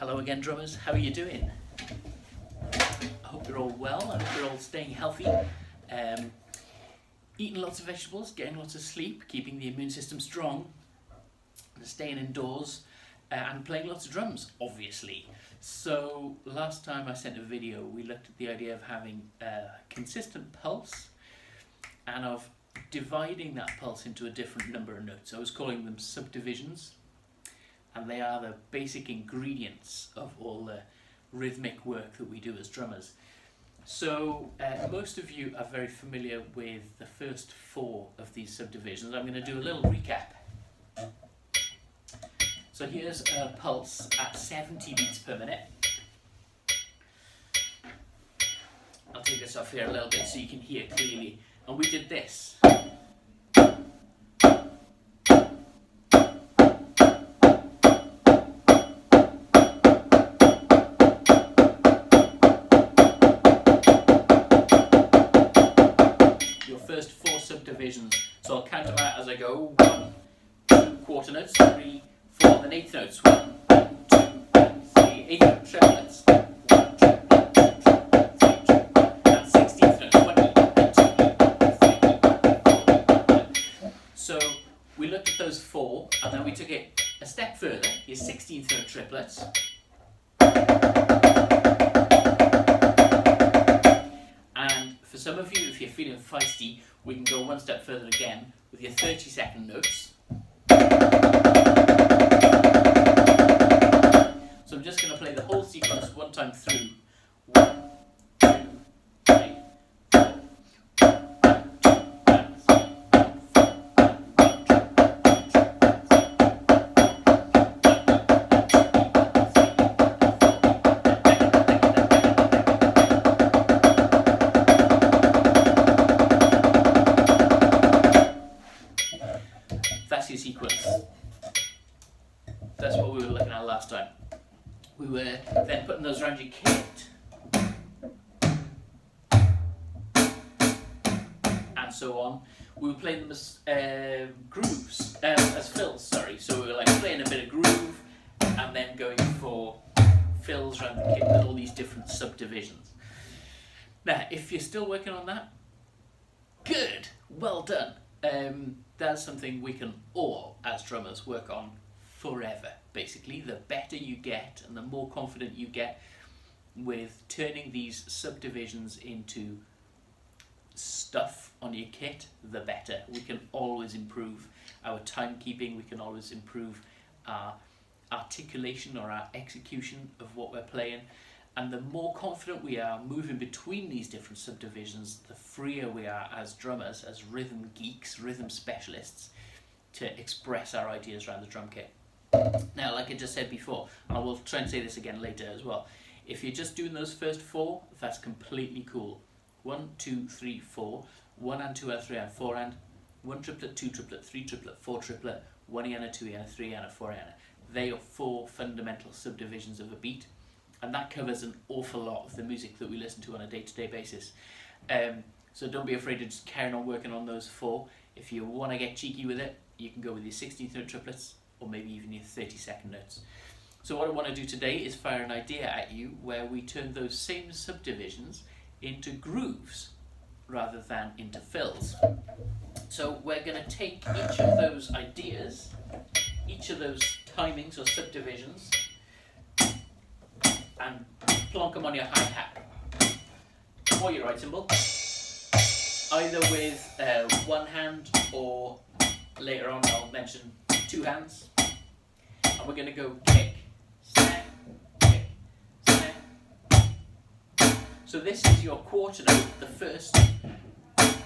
Hello again, drummers. How are you doing? I hope you're all well. I hope you're all staying healthy. Eating lots of vegetables, getting lots of sleep, keeping the immune system strong, staying indoors, and playing lots of drums, obviously. So last time I sent a video, we looked at the idea of having a consistent pulse and of dividing that pulse into a different number of notes. I was calling them subdivisions, and they are the basic ingredients of all the rhythmic work that we do as drummers. So most of you are very familiar with the first four of these subdivisions. I'm going to do a little recap. So here's a pulse at 70 beats per minute. I'll take this off here a little bit so you can hear clearly. And we did this. First four subdivisions, so I'll count them out as I go. 1, 2 quarter notes, 3, 4, and then eighth notes. 1, 2, 3, eighth note triplets. 1 triplet, 2 triplet, 3 triplet, and 16th notes. 1 E, 2 E, 3 E. So we looked at those four, and then we took it a step further. Your 16th note triplets. For some of you, if you're feeling feisty, we can go one step further again with your 30-second notes. So I'm just going to play the whole sequence one time through. 1, 2, 3, 4. 1, 2, that's your sequence. That's what we were looking at last time. We were then putting those around your kit and so on. We were playing them as grooves, as fills, sorry. So we were like playing a bit of groove and then going for fills around the kit with all these different subdivisions. Now, if you're still working on that, good, well done. That's something we can all, as drummers, work on forever, basically. The better you get and the more confident you get with turning these subdivisions into stuff on your kit, the better. We can always improve our timekeeping, we can always improve our articulation or our execution of what we're playing. And the more confident we are moving between these different subdivisions, the freer we are as drummers, as rhythm geeks, rhythm specialists, to express our ideas around the drum kit. Now, like I just said before, and I will try and say this again later as well, if you're just doing those first four, that's completely cool. 1, 2, 3, 4, 1 and 2 and 3 and 4 and 1 triplet, 2 triplet, 3 triplet, 4 triplet, 1 E and a 2 E and a 3 E and a 4 E and a. They are four fundamental subdivisions of a beat. And that covers an awful lot of the music that we listen to on a day-to-day basis. So don't be afraid of just carrying on working on those four. If you want to get cheeky with it, you can go with your 16th note triplets or maybe even your 30-second notes. So what I want to do today is fire an idea at you where we turn those same subdivisions into grooves rather than into fills. So we're going to take each of those ideas, each of those timings or subdivisions, and plonk them on your hi-hat or your right cymbal, either with one hand or later on I'll mention two hands. And we're going to go kick, snare, kick, snare. So this is your quarter note, the first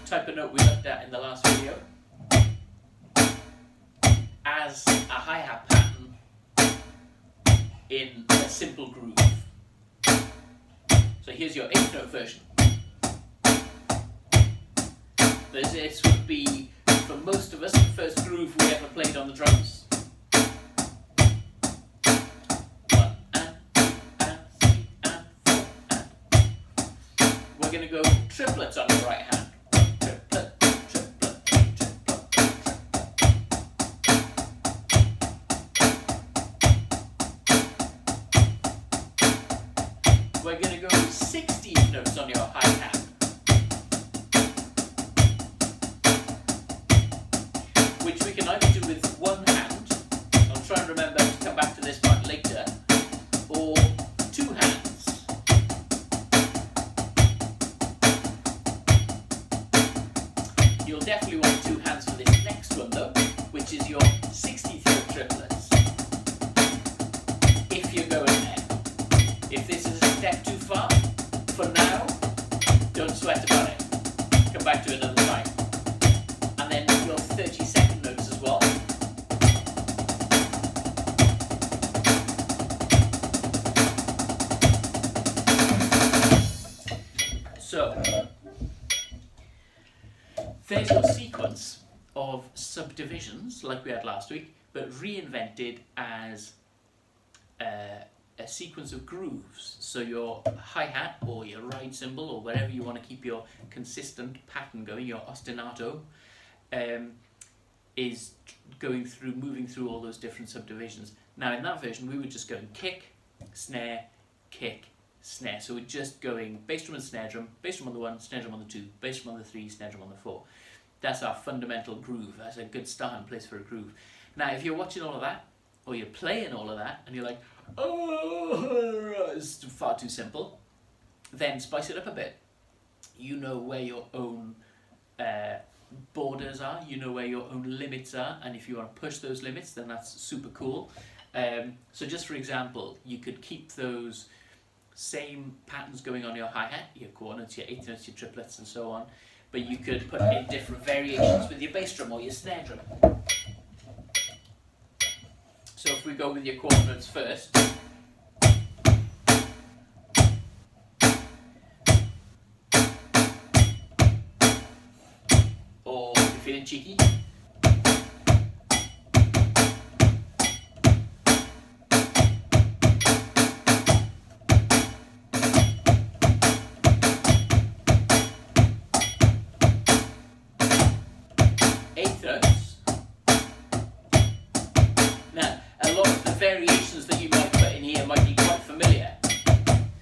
type of note we looked at in the last video, as a hi-hat pattern in a simple groove. So here's your 8th note version. This would be, for most of us, the first groove we ever played on the drums. 1 and 2 and 3 and 4 and. We're going to go triplets on the right hand. Triplet, triplet, triplet, triplet. we're going to go 16th notes on your hi-hat. Which we can either do with one hand, I'll try and remember to come back to this part later, or two hands. You'll definitely want two hands for this next one though, which is your 60th note triplets. If you're going there. If this is a step too far, for now, don't sweat about it. Come back to it another time. And then your 32nd notes as well. So, there's your sequence of subdivisions, like we had last week, but reinvented as a sequence of grooves. So your hi-hat or your ride cymbal or wherever you want to keep your consistent pattern going, your ostinato, is moving through all those different subdivisions. Now in that version we were just going kick, snare, kick, snare. So we're just going bass drum and snare drum, bass drum on the 1, snare drum on the 2, bass drum on the 3, snare drum on the 4. That's our fundamental groove. That's a good starting place for a groove. Now if you're watching all of that, or you're playing all of that, and you're like, oh, it's far too simple, then spice it up a bit. You know where your own borders are, you know where your own limits are, and if you want to push those limits, then that's super cool. So just for example, you could keep those same patterns going on your hi-hat, your quarter notes, your eighth notes, your triplets, and so on, but you could put in different variations with your bass drum or your snare drum. So if we go with your quarter notes first, or if you're feeling cheeky, eighth notes. Now, a lot of the variations that you might put in here might be quite familiar,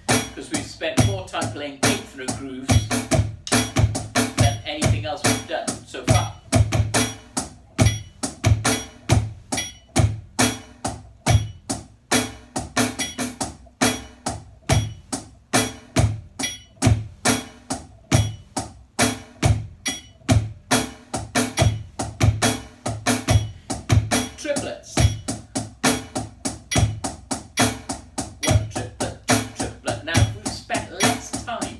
because we've spent more time playing eighth note grooves than anything else we've done so far. Triplets. One triplet, two triplet. Now we've spent less time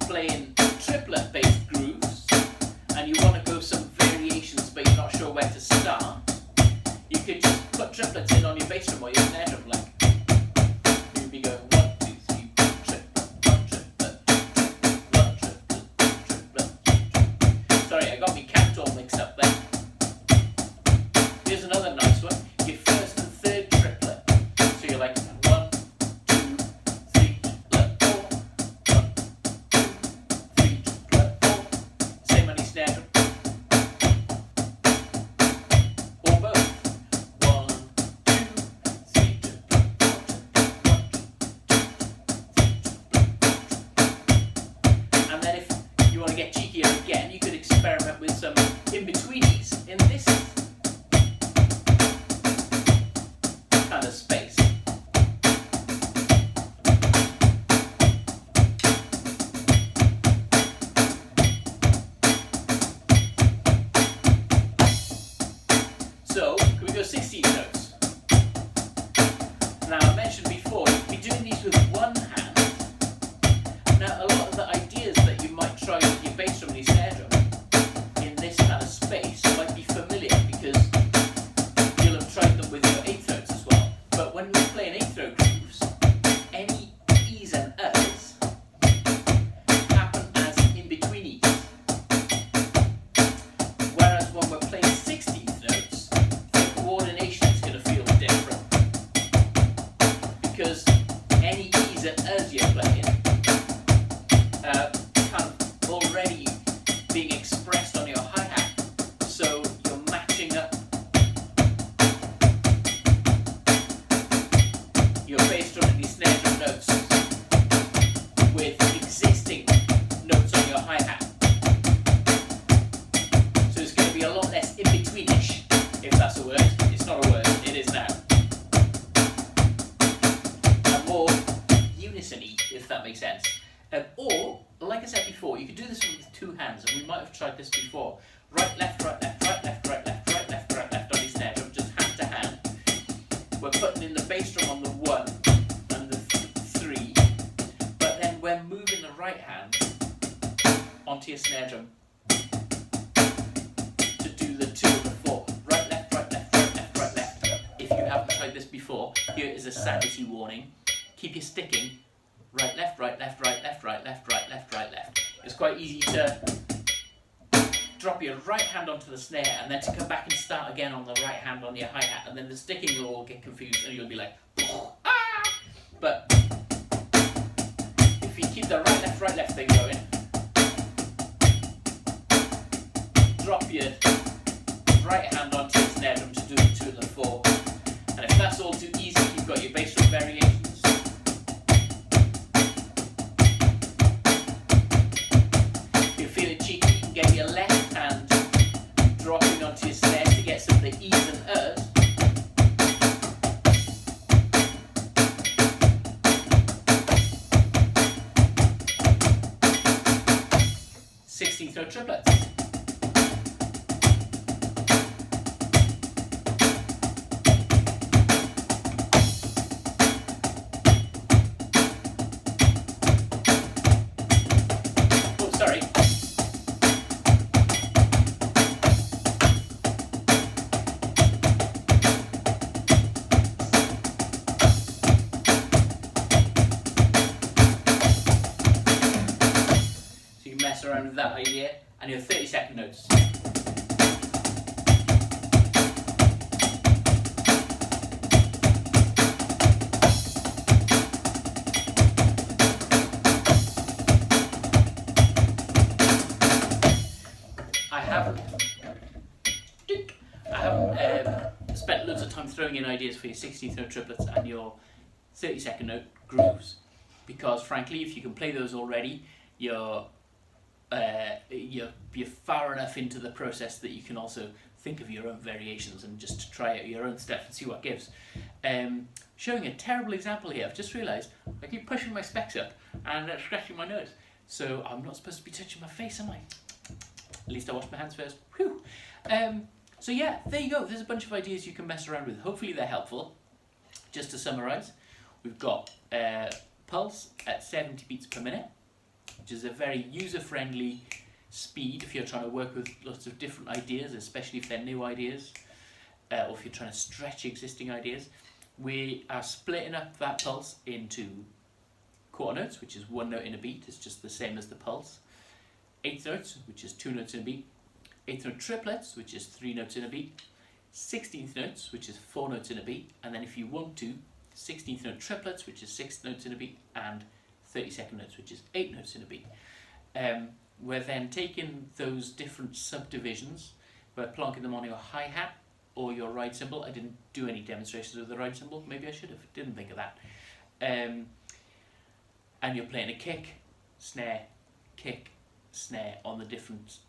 playing triplet-based grooves, and you want to go some variations but you're not sure where to start, you could just put triplets in on your bass drum or your snare drum, like you'd be going 1, 2, 3, one triplet, one triplet, one triplet. Sorry, I got me count all mixed up there. Here's another nice one, your first and third triplet. So you're like 1, 2, 3, triplet, 4, 1, 2, 3, triplet, 4. Same on your snare drum. Or both. 1, 2, 3, triplet, 4, triplet, 1, 2, 3, triplet. And then if you want to get cheekier again, you could experiment with some in-betweenies in this kind of space. So, can we go 16 notes? Now, I mentioned before, you can be doing these with one hand. Now, a lot of the ideas that you might try with your bass drum and your snare drum in this kind of space might be familiar, because you'll have tried them with your eighth notes as well. But when we're playing eighth note grooves, any E's and O's happen as in-between E's. Whereas when we're playing 16th notes, the coordination is going to feel different, because any E word. It's not a word. It is now. And more unison-y, if that makes sense. Or, like I said before, you could do this with 2 hands, and we might have tried this before. Right, left, right, left, right, left, right, left, right, left, right, left on your snare drum, just hand to hand. We're putting in the bass drum on the 1 and the 3, but then we're moving the right hand onto your snare drum to do the 2 and the 4. Right, left, right, left, right, left, right, left. If you haven't tried this before, here is a sanity warning. Keep your sticking. Right, left, right, left, right, left, right, left, right, left, right, left. It's quite easy to drop your right hand onto the snare and then to come back and start again on the right hand on your hi-hat, and then the sticking will all get confused and you'll be like, ah! But if you keep the right, left thing going, drop your right hand onto the snare drum to do the 2 and the 4. And if that's all too easy, you've got your bass drum variations. Get your left hand dropping onto your snare to get some of the E's and U's. Sixteenth note triplets. Oh, sorry. Mess around with that idea, and your 30-second notes. I haven't spent loads of time throwing in ideas for your 16th note triplets and your 30-second note grooves, because frankly, if you can play those already, you're far enough into the process that you can also think of your own variations and just try out your own stuff and see what gives. Showing a terrible example here. I've just realised I keep pushing my specs up and scratching my nose, so I'm not supposed to be touching my face, am I? At least I wash my hands first. Whew. So yeah, there you go. There's a bunch of ideas you can mess around with. Hopefully they're helpful. Just to summarise, we've got pulse at 70 beats per minute, which is a very user-friendly speed if you're trying to work with lots of different ideas, especially if they're new ideas, or if you're trying to stretch existing ideas. We are splitting up that pulse into quarter notes, which is 1 note in a beat. It's just the same as the pulse. 8th notes, which is 2 notes in a beat. 8th note triplets, which is 3 notes in a beat. 16th notes, which is 4 notes in a beat. And then if you want to, 16th note triplets, which is 6 notes in a beat, and 32nd notes, which is 8 notes in a beat. We're then taking those different subdivisions, we're plonking them on your hi-hat or your ride cymbal. I didn't do any demonstrations with the ride cymbal, maybe I should have, didn't think of that. And you're playing a kick, snare on the different,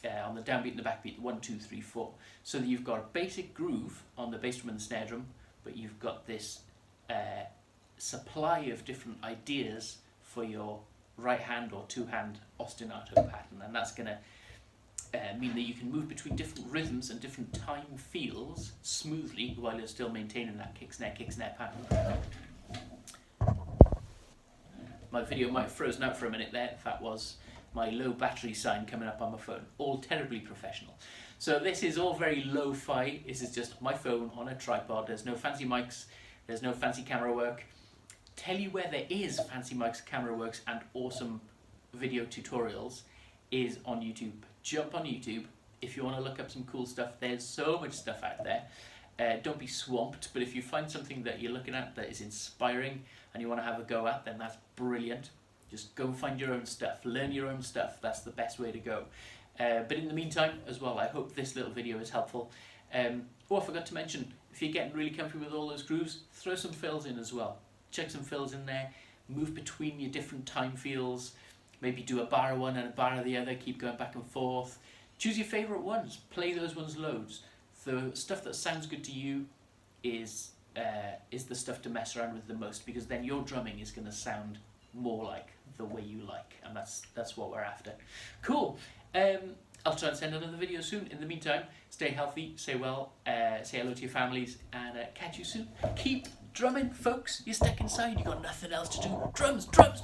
on the downbeat and the backbeat, 1, 2, 3, 4. So that you've got a basic groove on the bass drum and the snare drum, but you've got this supply of different ideas for your right hand or 2-hand ostinato pattern, and that's going to mean that you can move between different rhythms and different time feels smoothly while you're still maintaining that kick snare pattern. My video might have frozen out for a minute there. That was my low battery sign coming up on my phone. All terribly professional. So this is all very lo-fi. This is just my phone on a tripod. There's no fancy mics, there's no fancy camera work. Tell you where there is fancy mics, camera works and awesome video tutorials is on YouTube. Jump on YouTube if you want to look up some cool stuff. There's so much stuff out there. Don't be swamped, but if you find something that you're looking at that is inspiring and you want to have a go at, then that's brilliant. Just go find your own stuff, learn your own stuff. That's the best way to go. But in the meantime as well, I hope this little video is helpful. Oh, I forgot to mention, if you're getting really comfy with all those grooves, throw some fills in as well. Chuck some fills in there, move between your different time feels, maybe do a bar of one and a bar of the other, keep going back and forth. Choose your favourite ones, play those ones loads. the stuff that sounds good to you is the stuff to mess around with the most, because then your drumming is going to sound more like the way you like, and that's what we're after. Cool. I'll try and send another video soon. In the meantime, stay healthy, stay well, say hello to your families, and catch you soon. Keep drumming, folks. You're stuck inside, you got nothing else to do. Drums, drums, drums.